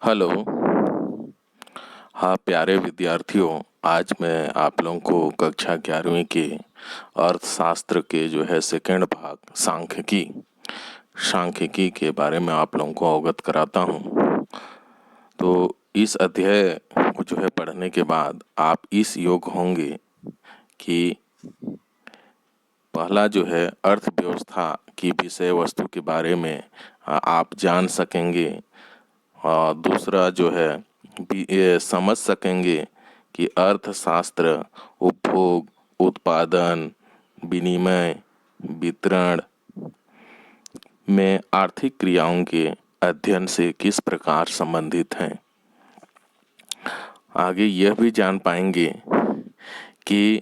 Hello. हाँ प्यारे विद्यार्थियों, आज मैं आप लोगों को कक्षा 11वीं के अर्थशास्त्र के जो है सेकंड भाग सांख्यिकी के बारे में आप लोगों को अवगत कराता हूँ। तो इस अध्याय को जो है पढ़ने के बाद आप इस योग्य होंगे कि पहला जो है अर्थव्यवस्था की विषय वस्तु के बारे में आप जान सकेंगे, और दूसरा जो है ये समझ सकेंगे कि अर्थशास्त्र उपभोग, उत्पादन, विनिमय, वितरण में आर्थिक क्रियाओं के अध्ययन से किस प्रकार संबंधित हैं। आगे यह भी जान पाएंगे कि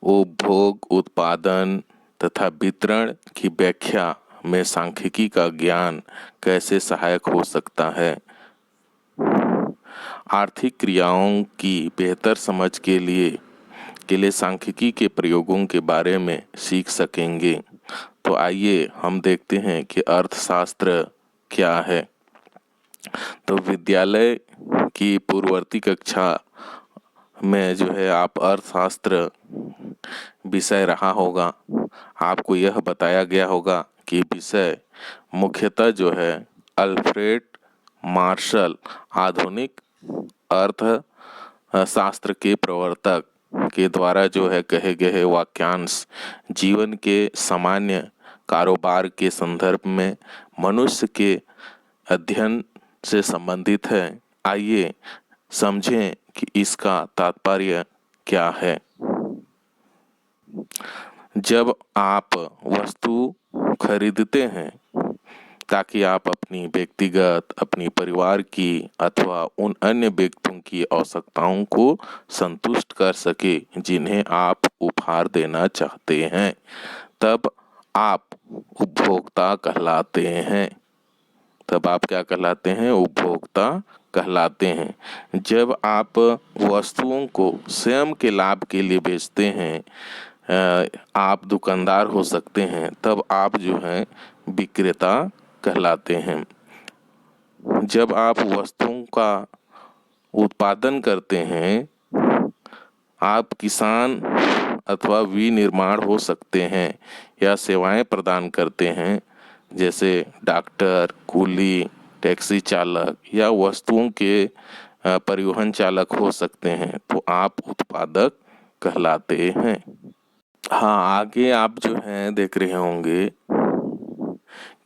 उपभोग, उत्पादन तथा वितरण की व्याख्या में सांख्यिकी का ज्ञान कैसे सहायक हो सकता है। आर्थिक क्रियाओं की बेहतर समझ के लिए सांख्यिकी के प्रयोगों के बारे में सीख सकेंगे। तो आइए हम देखते हैं कि अर्थशास्त्र क्या है। तो विद्यालय की पूर्ववर्ती कक्षा में जो है आप अर्थशास्त्र विषय रहा होगा। आपको यह बताया गया होगा कि विषय मुख्यतः जो है अल्फ्रेड मार्शल आधुनिक अर्थशास्त्र के प्रवर्तक के द्वारा जो है कहे गए वाक्यांश जीवन के सामान्य कारोबार के संदर्भ में मनुष्य के अध्ययन से संबंधित है। आइए समझें कि इसका तात्पर्य क्या है। जब आप वस्तु खरीदते हैं ताकि आप अपनी व्यक्तिगत, अपनी परिवार की अथवा उन अन्य व्यक्तियों की आवश्यकताओं को संतुष्ट कर सके जिन्हें आप उपहार देना चाहते हैं, तब आप उपभोक्ता कहलाते हैं। तब आप क्या कहलाते हैं? उपभोक्ता कहलाते हैं। जब आप वस्तुओं को स्वयं के लाभ के लिए बेचते हैं, आप दुकानदार हो सकते हैं, तब आप जो हैं विक्रेता कहलाते हैं। जब आप वस्तुओं का उत्पादन करते हैं, आप किसान अथवा विनिर्माण हो सकते हैं या सेवाएं प्रदान करते हैं, जैसे डॉक्टर, कूली, टैक्सी चालक या वस्तुओं के परिवहन चालक हो सकते हैं। तो आप उत्पादक कहलाते हैं। हाँ, आगे आप जो हैं देख रहे होंगे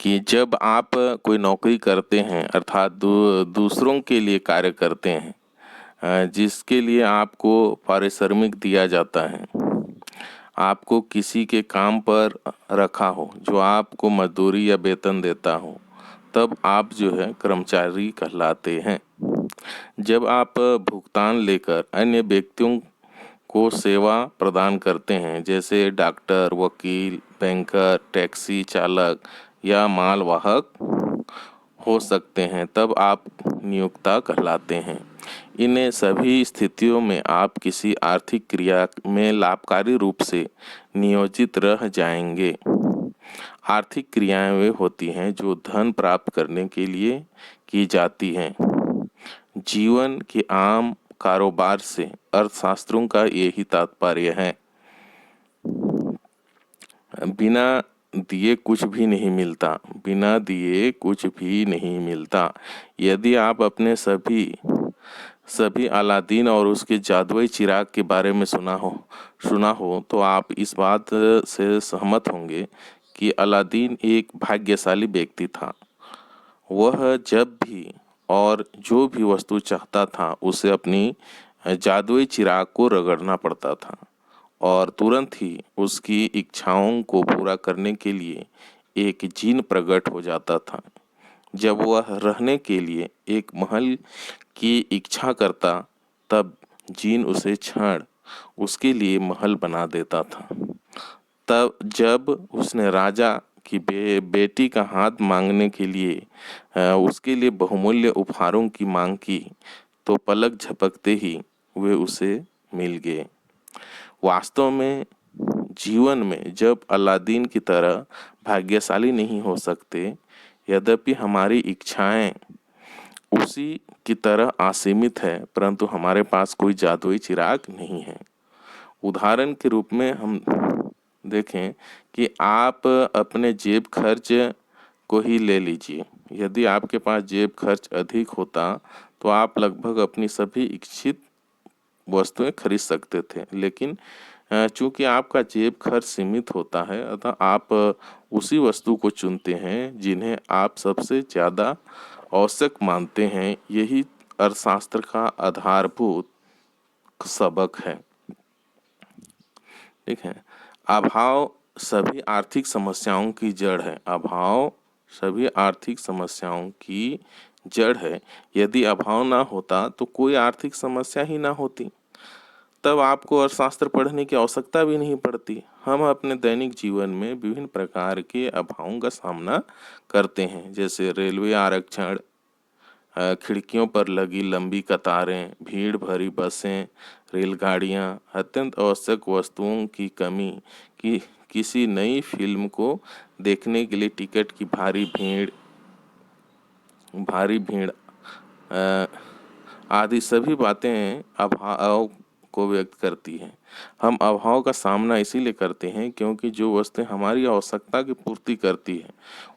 कि जब आप कोई नौकरी करते हैं अर्थात दूसरों के लिए कार्य करते हैं, जिसके लिए आपको पारिश्रमिक दिया जाता है, आपको किसी के काम पर रखा हो जो आपको मजदूरी या वेतन देता हो, तब आप जो है कर्मचारी कहलाते हैं। जब आप भुगतान लेकर अन्य व्यक्तियों को सेवा प्रदान करते हैं, जैसे डॉक्टर, वकील, बैंकर, टैक्सी चालक या मालवाहक हो सकते हैं, तब आप नियोक्ता कहलाते हैं। इन सभी स्थितियों में आप किसी आर्थिक क्रिया में लाभकारी रूप से नियोजित रह जाएंगे। आर्थिक क्रियाएं वे होती हैं जो धन प्राप्त करने के लिए की जाती हैं। जीवन के आम कारोबार से अर्थशास्त्रों का यही तात्पर्य है। बिना दिए कुछ भी नहीं मिलता, बिना दिए कुछ भी नहीं मिलता। यदि आप अपने सभी अलादीन और उसके जादुई चिराग के बारे में सुना हो तो आप इस बात से सहमत होंगे कि अलादीन एक भाग्यशाली व्यक्ति था। वह जब भी और जो भी वस्तु चाहता था उसे अपनी जादुई चिराग को रगड़ना पड़ता था और तुरंत ही उसकी इच्छाओं को पूरा करने के लिए एक जिन प्रकट हो जाता था। जब वह रहने के लिए एक महल की इच्छा करता, तब जिन उसे क्षण उसके लिए महल बना देता था। तब जब उसने राजा की बेटी का हाथ मांगने के लिए उसके लिए बहुमूल्य उपहारों की मांग की, तो पलक झपकते ही वे उसे मिल गए। वास्तव में जीवन में जब अलादीन की तरह भाग्यशाली नहीं हो सकते, यद्यपि हमारी इच्छाएं उसी की तरह असीमित है, परंतु हमारे पास कोई जादुई चिराग नहीं है। उदाहरण के रूप में हम देखें कि आप अपने जेब खर्च को ही ले लीजिए। यदि आपके पास जेब खर्च अधिक होता तो आप लगभग अपनी सभी इच्छित वस्तुएं खरीद सकते थे, लेकिन चूंकि आपका जेब खर्च सीमित होता है, अतः आप उसी वस्तु को चुनते हैं जिन्हें आप सबसे ज़्यादा आवश्यक मानते हैं। यही अर्थशास्त्र का आधारभूत सबक है। ठीक है। अभाव सभी आर्थिक समस्याओं की जड़ है। अभाव सभी आर्थिक समस्याओं की जड़ है। यदि अभाव ना होता तो कोई आर्थिक समस्या ही ना होती, तब आपको अर्थशास्त्र पढ़ने की आवश्यकता भी नहीं पड़ती। हम अपने दैनिक जीवन में विभिन्न प्रकार के अभावों का सामना करते हैं, जैसे रेलवे आरक्षण, खिड़कियों पर लगी लंबी कतारें, भीड़ भरी बसें, रेलगाड़ियां, अत्यंत आवश्यक वस्तुओं की कमी, कि किसी नई फिल्म को देखने के लिए टिकट की भारी भीड़ आदि सभी बातें अभाव को व्यक्त करती हैं। हम अभाव का सामना इसीलिए करते हैं क्योंकि जो वस्तुएं हमारी आवश्यकता की पूर्ति करती है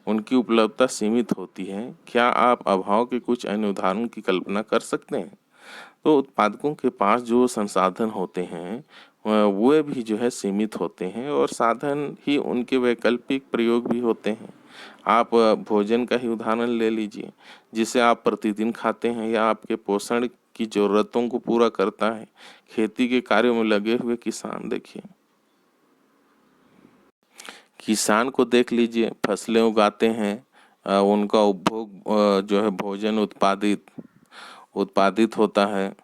उनकी उपलब्धता सीमित होती है। क्या आप अभाव के कुछ अन्य उदाहरणों की कल्पना कर सकते हैं? तो उत्पादकों के पास जो संसाधन होते हैं वो भी जो है सीमित होते हैं और साधन ही उनके वैकल्पिक प्रयोग भी होते हैं। आप भोजन का ही उदाहरण ले लीजिए, जिसे आप प्रतिदिन खाते हैं या आपके पोषण की ज़रूरतों को पूरा करता है। खेती के कार्यों में लगे हुए किसान देखिए, किसान को देख लीजिए, फसलें उगाते हैं, उनका उपभोग जो है भोजन उत्पादित होता है।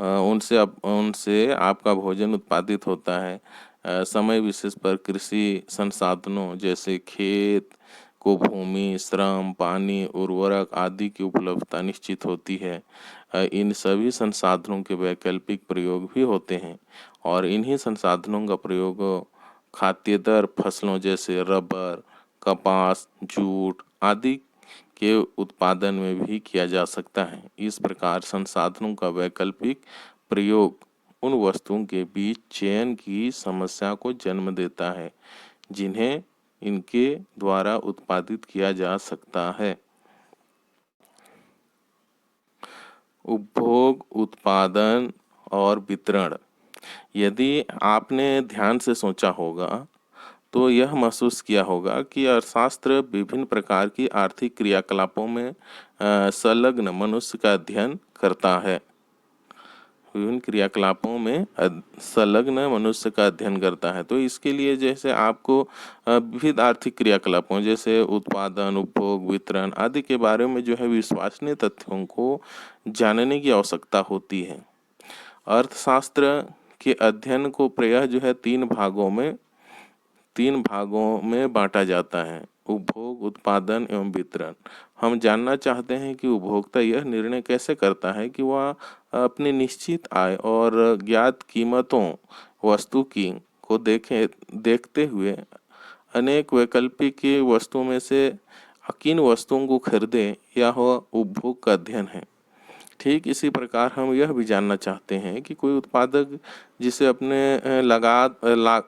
उनसे आपका भोजन उत्पादित होता है। समय विशेष पर कृषि संसाधनों जैसे खेत को भूमि, श्रम, पानी, उर्वरक आदि की उपलब्धता निश्चित होती है। इन सभी संसाधनों के वैकल्पिक प्रयोग भी होते हैं और इन्हीं संसाधनों का प्रयोग खाद्येतर फसलों जैसे रबर, कपास, जूट आदि के उत्पादन में भी किया जा सकता है। इस प्रकार संसाधनों का वैकल्पिक प्रयोग उन वस्तुओं के बीच चयन की समस्या को जन्म देता है जिन्हें इनके द्वारा उत्पादित किया जा सकता है। उपभोग, उत्पादन और वितरण। यदि आपने ध्यान से सोचा होगा तो यह महसूस किया होगा कि अर्थशास्त्र विभिन्न प्रकार की आर्थिक क्रियाकलापों में संलग्न मनुष्य का अध्ययन करता है। विभिन्न क्रियाकलापों में संलग्न मनुष्य का अध्ययन करता है। तो इसके लिए जैसे आपको विविध आर्थिक क्रियाकलापों जैसे उत्पादन, उपभोग, वितरण आदि के बारे में जो है विश्वसनीय तथ्यों को जानने की आवश्यकता होती है। अर्थशास्त्र के अध्ययन को प्रायः जो है तीन भागों में बांटा जाता है: उपभोग, उत्पादन एवं वितरण। हम जानना चाहते हैं कि उपभोक्ता यह निर्णय कैसे करता है कि वह अपनी निश्चित आय और ज्ञात कीमतों वस्तु की को देखते हुए अनेक वैकल्पिक वस्तुओं में से किन वस्तुओं को खरीदे, या वह उपभोग का अध्ययन है। ठीक इसी प्रकार हम यह भी जानना चाहते हैं कि कोई उत्पादक जिसे अपने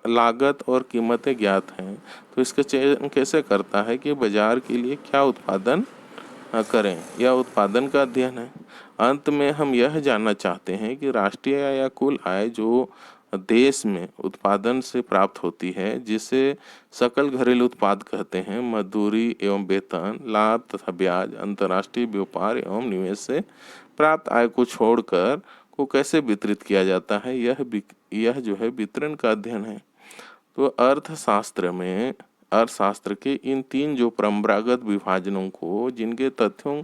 लागत और कीमतें ज्ञात हैं, तो इसका चयन कैसे करता है कि बाजार के लिए क्या उत्पादन करें, या उत्पादन का अध्ययन है। अंत में हम यह जानना चाहते हैं कि राष्ट्रीय आय या कुल आय जो देश में उत्पादन से प्राप्त होती है, जिसे सकल घरेलू उत्पाद कहते हैं, मजदूरी एवं वेतन, लाभ तथा ब्याज, अंतर्राष्ट्रीय व्यापार एवं निवेश से प्राप्त आय को छोड़कर को कैसे वितरित किया जाता है, यह जो है वितरण का अध्ययन है। तो अर्थशास्त्र के इन तीन जो परंपरागत विभाजनों को, जिनके तथ्यों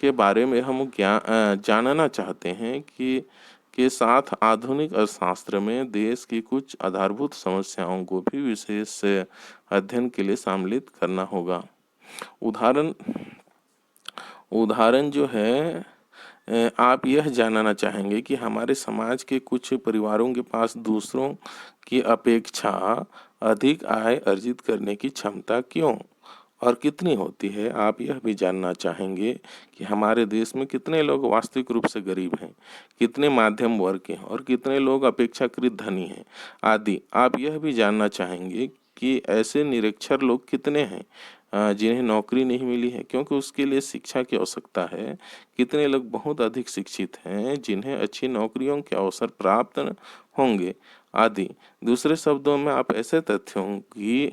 के बारे में हम जानना चाहते हैं कि के साथ आधुनिक अर्थशास्त्र में देश की कुछ आधारभूत समस्याओं को भी विशेष अध्ययन के लिए सम्मिलित करना होगा। उदाहरण जो है, आप यह जानना चाहेंगे कि हमारे समाज के कुछ परिवारों के पास दूसरों की अपेक्षा अधिक आय अर्जित करने की क्षमता क्यों, और कितनी होती है? आप यह भी जानना चाहेंगे कि हमारे देश में कितने लोग वास्तविक रूप से गरीब हैं, कितने मध्यम वर्ग के हैं और कितने लोग अपेक्षाकृत धनी हैं आदि। आप यह भी जानना चाहेंगे कि ऐसे निरक्षर लोग कितने हैं जिन्हें नौकरी नहीं मिली है क्योंकि उसके लिए शिक्षा की आवश्यकता है। कितने लोग बहुत अधिक शिक्षित हैं जिन्हें अच्छी नौकरियों के अवसर प्राप्त होंगे आदि। दूसरे शब्दों में आप ऐसे तथ्यों की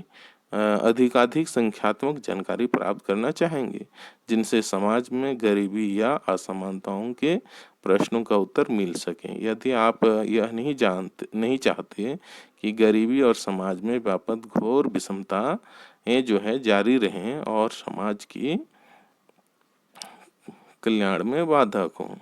अधिकाधिक संख्यात्मक जानकारी प्राप्त करना चाहेंगे जिनसे समाज में गरीबी या असमानताओं के प्रश्नों का उत्तर मिल सके। यदि आप यह नहीं चाहते कि गरीबी और समाज में व्याप्त घोर विषमताएं जो है जारी रहें और समाज की कल्याण में बाधक हों।